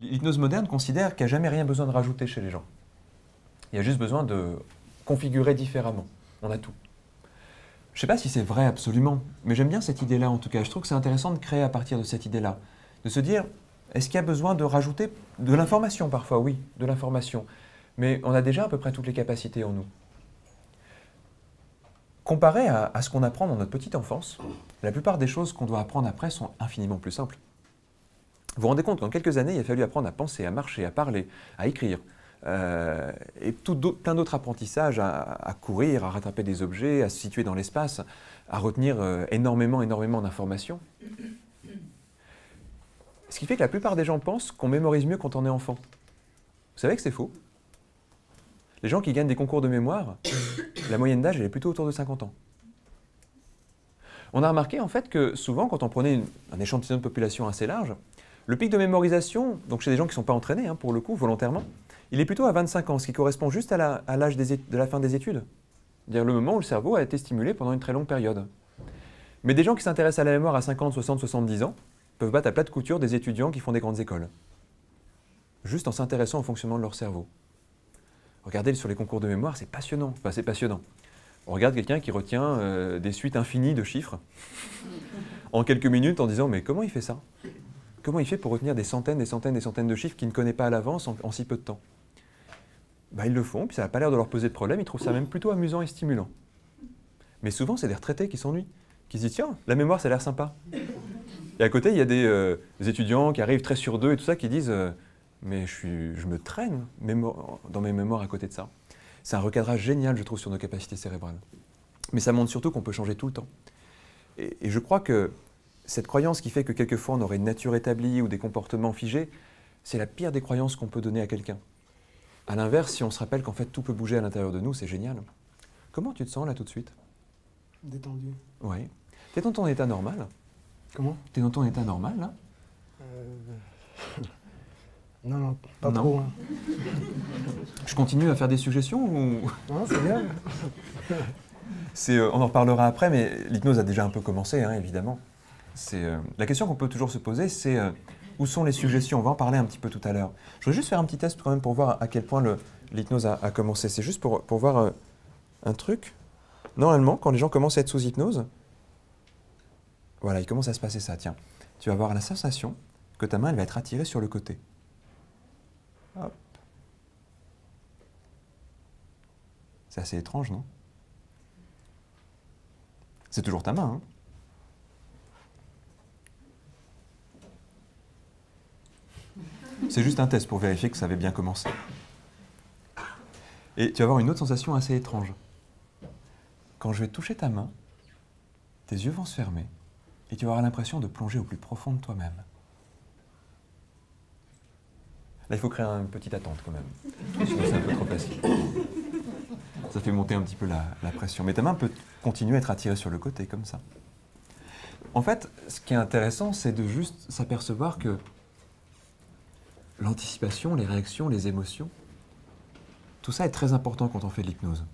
L'hypnose moderne considère qu'il n'y a jamais rien besoin de rajouter chez les gens. Il y a juste besoin de configurer différemment. On a tout. Je ne sais pas si c'est vrai absolument, mais j'aime bien cette idée-là en tout cas. Je trouve que c'est intéressant de créer à partir de cette idée-là. De se dire, est-ce qu'il y a besoin de rajouter de l'information parfois? Oui, de l'information. Mais on a déjà à peu près toutes les capacités en nous. Comparé à ce qu'on apprend dans notre petite enfance, la plupart des choses qu'on doit apprendre après sont infiniment plus simples. Vous vous rendez compte qu'en quelques années, il a fallu apprendre à penser, à marcher, à parler, à écrire, et plein d'autres apprentissages, à courir, à rattraper des objets, à se situer dans l'espace, à retenir énormément d'informations. Ce qui fait que la plupart des gens pensent qu'on mémorise mieux quand on est enfant. Vous savez que c'est faux. Les gens qui gagnent des concours de mémoire, la moyenne d'âge elle est plutôt autour de 50 ans. On a remarqué en fait que souvent, quand on prenait un échantillon de population assez large, le pic de mémorisation, donc chez des gens qui ne sont pas entraînés, pour le coup, volontairement, il est plutôt à 25 ans, ce qui correspond juste à l'âge de la fin des études. C'est-à-dire le moment où le cerveau a été stimulé pendant une très longue période. Mais des gens qui s'intéressent à la mémoire à 50, 60, 70 ans peuvent battre à plat de couture des étudiants qui font des grandes écoles. Juste en s'intéressant au fonctionnement de leur cerveau. Regardez sur les concours de mémoire, c'est passionnant. Enfin, c'est passionnant. On regarde quelqu'un qui retient des suites infinies de chiffres en quelques minutes en disant « mais comment il fait ça ?» Comment il fait pour retenir des centaines de chiffres qu'il ne connaît pas à l'avance en si peu de temps? Ils le font, puis ça n'a pas l'air de leur poser de problème, ils trouvent ça même plutôt amusant et stimulant. Mais souvent, c'est des retraités qui s'ennuient, qui se disent « tiens, la mémoire, ça a l'air sympa ». Et à côté, il y a des étudiants qui arrivent très sur deux et tout ça, qui disent « mais je me traîne dans mes mémoires à côté de ça ». C'est un recadrage génial, je trouve, sur nos capacités cérébrales. Mais ça montre surtout qu'on peut changer tout le temps. Et je crois que cette croyance qui fait que quelquefois on aurait une nature établie ou des comportements figés, c'est la pire des croyances qu'on peut donner à quelqu'un. A l'inverse, si on se rappelle qu'en fait tout peut bouger à l'intérieur de nous, c'est génial. Comment tu te sens là tout de suite? Détendu. Oui. T'es dans ton état normal? Comment? T'es dans ton état normal là? Non, pas non. trop. Je continue à faire des suggestions ou... Non, c'est bien. On en reparlera après, mais l'hypnose a déjà un peu commencé, évidemment. La question qu'on peut toujours se poser, c'est où sont les suggestions? On va en parler un petit peu tout à l'heure. Je voudrais juste faire un petit test quand même pour voir à quel point l'hypnose a commencé. C'est juste pour voir un truc. Normalement, quand les gens commencent à être sous hypnose, voilà, il commence à se passer ça. Tiens, tu vas avoir la sensation que ta main elle va être attirée sur le côté. Hop. C'est assez étrange, non? C'est toujours ta main, C'est juste un test pour vérifier que ça avait bien commencé. Et tu vas avoir une autre sensation assez étrange. Quand je vais toucher ta main, tes yeux vont se fermer et tu vas avoir l'impression de plonger au plus profond de toi-même. Là, il faut créer une petite attente quand même. Sinon, c'est un peu trop facile. Ça fait monter un petit peu la pression. Mais ta main peut continuer à être attirée sur le côté, comme ça. En fait, ce qui est intéressant, c'est de juste s'apercevoir que l'anticipation, les réactions, les émotions, tout ça est très important quand on fait de l'hypnose.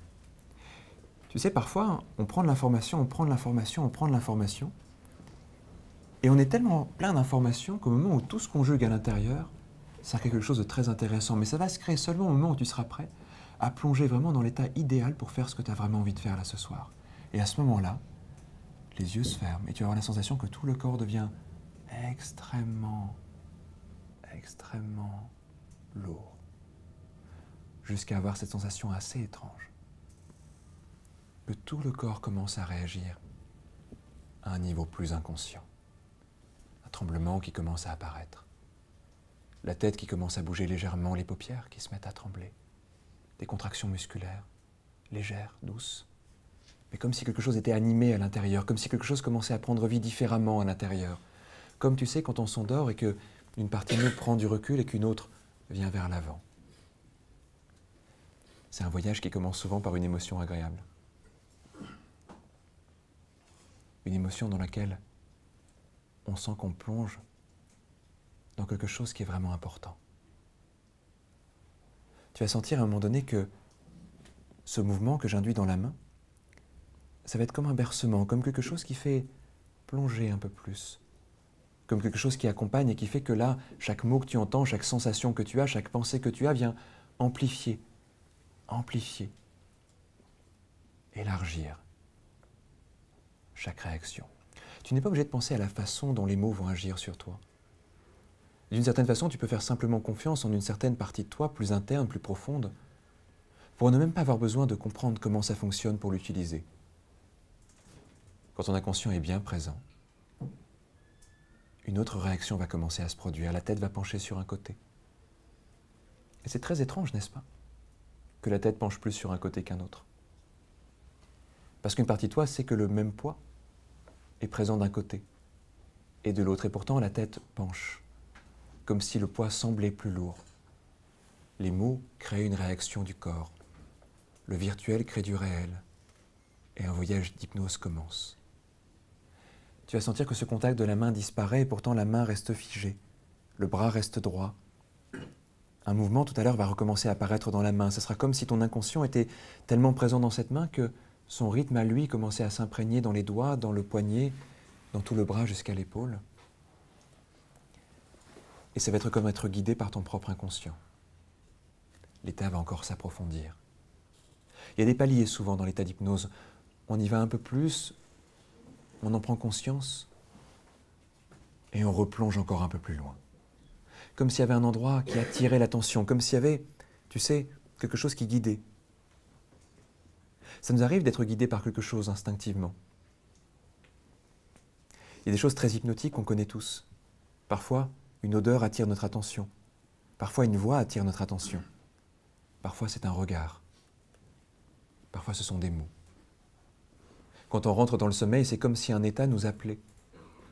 Tu sais, parfois, on prend de l'information, et on est tellement plein d'informations qu'au moment où tout se conjugue à l'intérieur, ça crée quelque chose de très intéressant. Mais ça va se créer seulement au moment où tu seras prêt à plonger vraiment dans l'état idéal pour faire ce que tu as vraiment envie de faire là ce soir. Et à ce moment-là, les yeux se ferment et tu vas avoir la sensation que tout le corps devient extrêmement lourd, jusqu'à avoir cette sensation assez étrange, que tout le corps commence à réagir à un niveau plus inconscient. Un tremblement qui commence à apparaître, la tête qui commence à bouger légèrement, les paupières qui se mettent à trembler, des contractions musculaires, légères, douces, mais comme si quelque chose était animé à l'intérieur, comme si quelque chose commençait à prendre vie différemment à l'intérieur. Comme tu sais quand on s'endort et que une partie de nous prend du recul et qu'une autre vient vers l'avant. C'est un voyage qui commence souvent par une émotion agréable. Une émotion dans laquelle on sent qu'on plonge dans quelque chose qui est vraiment important. Tu vas sentir à un moment donné que ce mouvement que j'induis dans la main, ça va être comme un bercement, comme quelque chose qui fait plonger un peu plus comme quelque chose qui accompagne et qui fait que là, chaque mot que tu entends, chaque sensation que tu as, chaque pensée que tu as vient amplifier, élargir chaque réaction. Tu n'es pas obligé de penser à la façon dont les mots vont agir sur toi. D'une certaine façon, tu peux faire simplement confiance en une certaine partie de toi, plus interne, plus profonde, pour ne même pas avoir besoin de comprendre comment ça fonctionne pour l'utiliser. Quand ton inconscient est bien présent, une autre réaction va commencer à se produire, la tête va pencher sur un côté. Et c'est très étrange, n'est-ce pas, que la tête penche plus sur un côté qu'un autre. Parce qu'une partie de toi sait que le même poids est présent d'un côté et de l'autre, et pourtant la tête penche, comme si le poids semblait plus lourd. Les mots créent une réaction du corps, le virtuel crée du réel, et un voyage d'hypnose commence. Tu vas sentir que ce contact de la main disparaît et pourtant la main reste figée, le bras reste droit. Un mouvement tout à l'heure va recommencer à apparaître dans la main. Ce sera comme si ton inconscient était tellement présent dans cette main que son rythme à lui commençait à s'imprégner dans les doigts, dans le poignet, dans tout le bras jusqu'à l'épaule. Et ça va être comme être guidé par ton propre inconscient. L'état va encore s'approfondir. Il y a des paliers souvent dans l'état d'hypnose. On y va un peu plus, on en prend conscience et on replonge encore un peu plus loin. Comme s'il y avait un endroit qui attirait l'attention, comme s'il y avait, tu sais, quelque chose qui guidait. Ça nous arrive d'être guidés par quelque chose instinctivement. Il y a des choses très hypnotiques qu'on connaît tous. Parfois, une odeur attire notre attention. Parfois, une voix attire notre attention. Parfois, c'est un regard. Parfois, ce sont des mots. Quand on rentre dans le sommeil, c'est comme si un état nous appelait.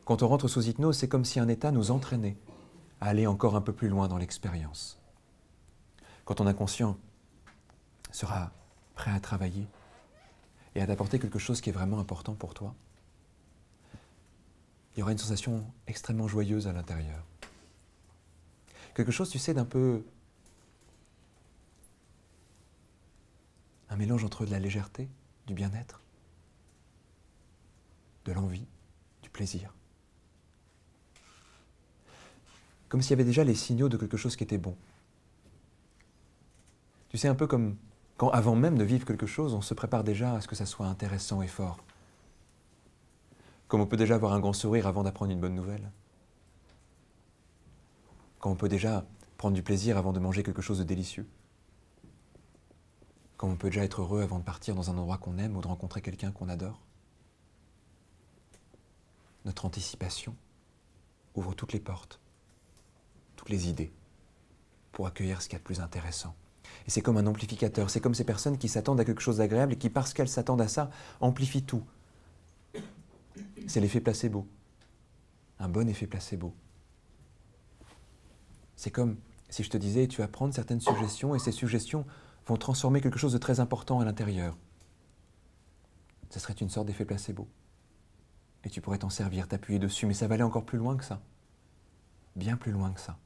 Quand on rentre sous hypnose, c'est comme si un état nous entraînait à aller encore un peu plus loin dans l'expérience. Quand ton inconscient sera prêt à travailler et à t'apporter quelque chose qui est vraiment important pour toi, il y aura une sensation extrêmement joyeuse à l'intérieur. Quelque chose, tu sais, d'un peu... un mélange entre de la légèreté, du bien-être, de l'envie, du plaisir. Comme s'il y avait déjà les signaux de quelque chose qui était bon. Tu sais, un peu comme quand, avant même de vivre quelque chose, on se prépare déjà à ce que ça soit intéressant et fort. Comme on peut déjà avoir un grand sourire avant d'apprendre une bonne nouvelle. Quand on peut déjà prendre du plaisir avant de manger quelque chose de délicieux. Quand on peut déjà être heureux avant de partir dans un endroit qu'on aime ou de rencontrer quelqu'un qu'on adore. Notre anticipation ouvre toutes les portes, toutes les idées, pour accueillir ce qu'il y a de plus intéressant. Et c'est comme un amplificateur, c'est comme ces personnes qui s'attendent à quelque chose d'agréable et qui, parce qu'elles s'attendent à ça, amplifient tout. C'est l'effet placebo, un bon effet placebo. C'est comme si je te disais, tu vas prendre certaines suggestions et ces suggestions vont transformer quelque chose de très important à l'intérieur. Ce serait une sorte d'effet placebo. Et tu pourrais t'en servir, t'appuyer dessus, mais ça va aller encore plus loin que ça. Bien plus loin que ça.